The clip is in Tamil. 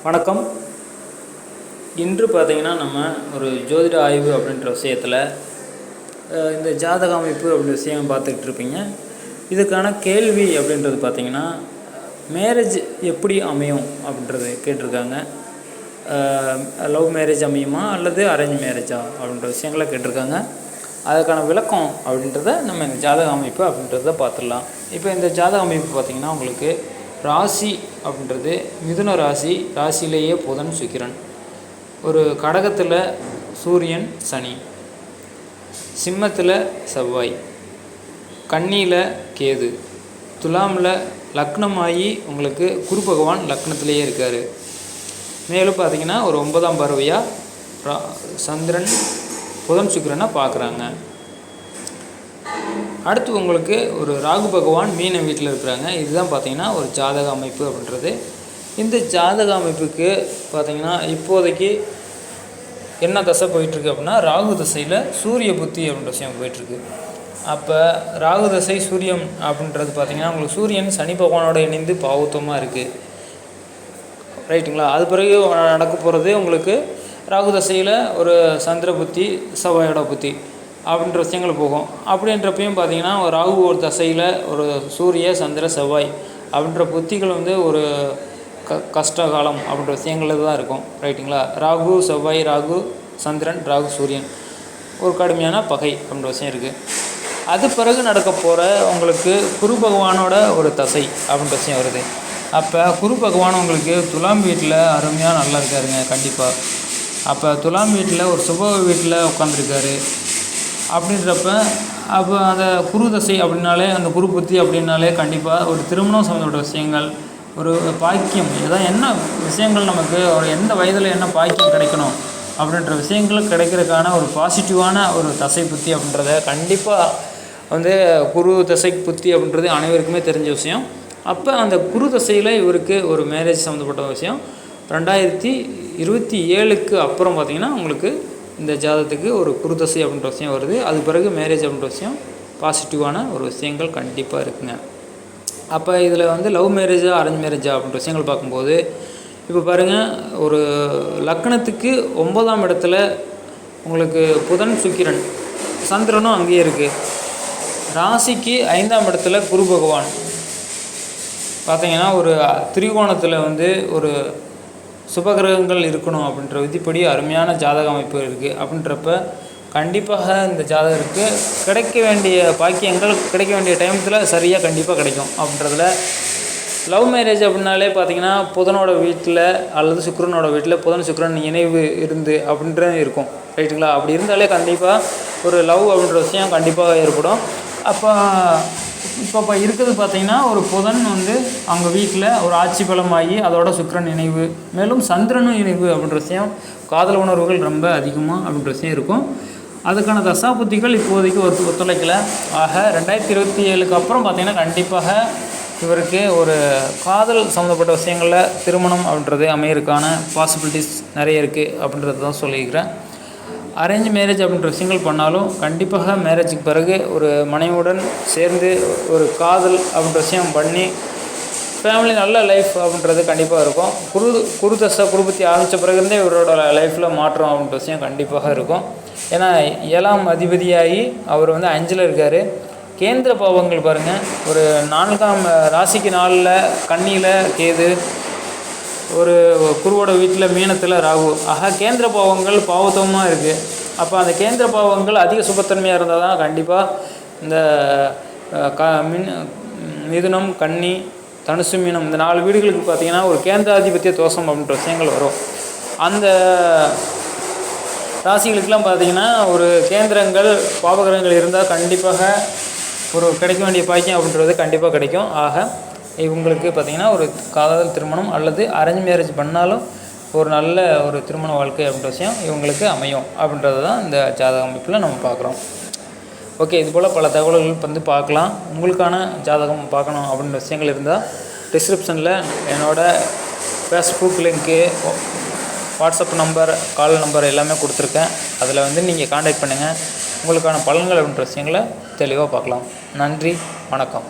வணக்கம். இன்று பார்த்திங்கன்னா நம்ம ஒரு ஜோதிட ஆய்வு அப்படின்ற விஷயத்தில் இந்த ஜாதக அமைப்பு அப்படின்ற விஷயம் பார்த்துக்கிட்டு இருப்பீங்க. இதுக்கான கேள்வி அப்படின்றது பார்த்திங்கன்னா, மேரேஜ் எப்படி அமையும் அப்படின்றது கேட்டிருக்காங்க. லவ் மேரேஜ் அமையுமா அல்லது அரேஞ்ச் மேரேஜா அப்படின்ற விஷயங்களை கேட்டிருக்காங்க. அதுக்கான விளக்கம் அப்படின்றத நம்ம இந்த ஜாதக அமைப்பு அப்படின்றத பார்த்துடலாம். இப்போ இந்த ஜாதக அமைப்பு பார்த்திங்கன்னா, உங்களுக்கு ராசி அப்படின்றது மிதுன ராசி, ராசியிலேயே புதன் சுக்கிரன், ஒரு கடகத்தில் சூரியன் சனி, சிம்மத்தில் செவ்வாய், கன்னியில் கேது, துலாமில் லக்னமாகி உங்களுக்கு குரு பகவான் லக்னத்திலேயே இருக்கார். மேலும் பார்த்திங்கன்னா ஒரு 9ஆம் பார்வையாக சந்திரன் புதன் சுக்கிரனை பார்க்குறாங்க. அடுத்து உங்களுக்கு ஒரு ராகு பகவான் மீன வீட்டில் இருக்கிறாங்க. இதுதான் பார்த்திங்கன்னா ஒரு ஜாதக அமைப்பு அப்படின்றது. இந்த ஜாதக அமைப்புக்கு பார்த்திங்கன்னா இப்போதைக்கு என்ன தசை போயிட்டுருக்கு அப்படின்னா, ராகு தசையில் சூரிய புத்தி அப்படின்ற விஷயம் போயிட்டுருக்கு. அப்போ ராகு தசை சூரியன் அப்படின்றது பார்த்திங்கன்னா, உங்களுக்கு சூரியன் சனி பகவானோட இணைந்து பாவுத்தமாக இருக்குது, ரைட்டுங்களா? அது பிறகு நடக்க போகிறது உங்களுக்கு ராகு தசையில் ஒரு சந்திர புத்தி, செவ்வாயோட புத்தி அப்படின்ற விஷயங்கள் போகும். அப்படின்றப்பையும் பார்த்திங்கன்னா ராகு ஒரு தசையில் ஒரு சூரிய சந்திர செவ்வாய் அப்படின்ற புத்திகள் ஒரு கஷ்ட காலம் அப்படின்ற விஷயங்கள் தான் இருக்கும், ரைட்டுங்களா? ராகு செவ்வாய், ராகு சந்திரன், ராகு சூரியன் ஒரு கடுமையான பகை அப்படின்ற விஷயம் இருக்குது. அது பிறகு நடக்க போகிற உங்களுக்கு குரு பகவானோட ஒரு தசை அப்படின்ற விஷயம் வருது. அப்போ குரு பகவான் உங்களுக்கு துலாம் வீட்டில் அருமையாக நல்லா இருக்காருங்க கண்டிப்பாக. அப்போ துலாம் வீட்டில் ஒரு சுப வீட்டில் உட்காந்துருக்காரு. அப்படின்றப்ப அப்போ அந்த குரு தசை அப்படின்னாலே, அந்த குரு புத்தி அப்படின்னாலே கண்டிப்பாக ஒரு திருமணம் சம்மந்தப்பட்ட விஷயங்கள், ஒரு பாக்கியம், ஏதாவது என்ன விஷயங்கள் நமக்கு ஒரு எந்த வயதில் என்ன பாக்கியம் கிடைக்கணும் அப்படின்ற விஷயங்கள் கிடைக்கிறதுக்கான ஒரு பாசிட்டிவான ஒரு தசை புத்தி அப்படின்றத கண்டிப்பாக குரு தசை புத்தி அப்படின்றது அனைவருக்குமே தெரிஞ்ச விஷயம். அப்போ அந்த குரு தசையில் இவருக்கு ஒரு மேரேஜ் சம்மந்தப்பட்ட விஷயம் 2027க்கு அப்புறம் பார்த்திங்கன்னா உங்களுக்கு இந்த ஜாதகத்துக்கு ஒரு குரு தசை அப்படின்ற விஷயம் வருது. அது பிறகு மேரேஜ் அப்படின்ற விஷயம் பாசிட்டிவான ஒரு விஷயங்கள் கண்டிப்பாக இருக்குங்க. அப்போ இதில் லவ் மேரேஜா அரேஞ்ச் மேரேஜா அப்படின்ற விஷயங்கள் பார்க்கும்போது, இப்போ பாருங்கள், ஒரு லக்னத்துக்கு 9ஆம் இடத்துல உங்களுக்கு புதன் சுக்கிரன் சந்திரனும் அங்கேயே இருக்குது. ராசிக்கு 5ஆம் இடத்துல குரு பகவான் பார்த்திங்கன்னா ஒரு திரிகோணத்தில் ஒரு சுபகிரகங்கள் இருக்கணும் அப்படின்ற விதிப்படி அருமையான ஜாதக அமைப்பு இருக்குது. அப்படின்றப்ப கண்டிப்பாக இந்த ஜாதகருக்கு கிடைக்க வேண்டிய பாக்கியங்கள் கிடைக்க வேண்டிய டைமத்தில் சரியாக கண்டிப்பாக கிடைக்கும். அப்படின்றதுல லவ் மேரேஜ் அப்படின்னாலே பார்த்திங்கன்னா புதனோட வீட்டில் அல்லது சுக்கிரனோட வீட்டில் புதன் சுக்கிரன் இணைவு இருந்து அப்படின்ற இருக்கும், ரைட்டுங்களா? அப்படி இருந்தாலே கண்டிப்பாக ஒரு லவ் அப்படின்ற விஷயம் கண்டிப்பாக ஏற்படும். அப்போ இப்போ இருக்கிறது பார்த்திங்கன்னா ஒரு புதன் அவங்க வீட்டில் ஒரு ஆட்சி பலமாகி அதோட சுக்கிரன் இணைவு, மேலும் சந்திரனும் இணைவு அப்படின்ற விஷயம், காதல் உணர்வுகள் ரொம்ப அதிகமாக அப்படின்ற விஷயம் இருக்கும். அதுக்கான தசா புத்திகள் இப்போதைக்கு ஒத்துழைக்கலை. ஆக 2027க்கு அப்புறம் பார்த்திங்கன்னா கண்டிப்பாக இவருக்கு ஒரு காதல் சம்மந்தப்பட்ட விஷயங்களில் திருமணம் அப்படின்றது அமையறதுக்கான பாசிபிலிட்டிஸ் நிறைய இருக்குது அப்படின்றது தான் சொல்லியிருக்கிறேன். அரேஞ்ச் மேரேஜ் அப்படின்ற விஷயங்கள் பண்ணாலும் கண்டிப்பாக மேரேஜுக்கு பிறகு ஒரு மனைவியுடன் சேர்ந்து ஒரு காதல் அப்படின்ற விஷயம் பண்ணி ஃபேமிலி நல்ல லைஃப் அப்படின்றது கண்டிப்பாக இருக்கும். குரு தசை குருபத்தி ஆரம்பித்த பிறகுருந்தே இவரோட லைஃப்பில் மாற்றம் அப்படின்ற விஷயம் கண்டிப்பாக இருக்கும். ஏன்னா 7ஆம் அதிபதியாகி அவர் 5ல் இருக்கார். கேந்திர பாவங்கள் பாருங்கள், ஒரு 4ஆம் ராசிக்கு 4ல் கன்னியில் கேது, ஒரு குருவோட வீட்டில் மீனத்தில் ராகு. ஆக கேந்திர பாவங்கள் பாவத்தமாக இருக்குது. அப்போ அந்த கேந்திர பாவங்கள் அதிக சுபத்தன்மையாக இருந்தால் தான் கண்டிப்பாக இந்த மிதுனம், கன்னி, தனுசு, மீனம் இந்த 4 வீடுகளுக்கு பார்த்திங்கன்னா ஒரு கேந்திராதிபத்திய தோஷம் அப்படின்ற விஷயங்கள் வரும். அந்த ராசிகளுக்கெல்லாம் பார்த்திங்கன்னா ஒரு கேந்திரங்கள் பாவகிரகங்கள் இருந்தால் கண்டிப்பாக ஒரு கிடைக்க வேண்டிய பாக்கியம் அப்படின்றது கண்டிப்பாக கிடைக்கும். ஆக இவங்களுக்கு பார்த்திங்கன்னா ஒரு காதல் திருமணம் அல்லது அரேஞ்ச் மேரேஜ் பண்ணாலும் ஒரு நல்ல ஒரு திருமண வாழ்க்கை அப்படின்ற விஷயம் இவங்களுக்கு அமையும் அப்படின்றது தான் இந்த ஜாதக அமைப்பில் நம்ம பார்க்குறோம். ஓகே, இதுபோல் பல தகவல்கள் பார்க்கலாம். உங்களுக்கான ஜாதகம் பார்க்கணும் அப்படின்ற விஷயங்கள் இருந்தால் டிஸ்கிரிப்ஷனில் என்னோடய ஃபேஸ்புக் லிங்க்கு, வாட்ஸ்அப் நம்பர், கால் நம்பர் எல்லாமே கொடுத்துருக்கேன். அதில் நீங்கள் காண்டாக்ட் பண்ணுங்கள். உங்களுக்கான பலன்கள் அப்படின்ற விஷயங்களை தெளிவாக பார்க்கலாம். நன்றி, வணக்கம்.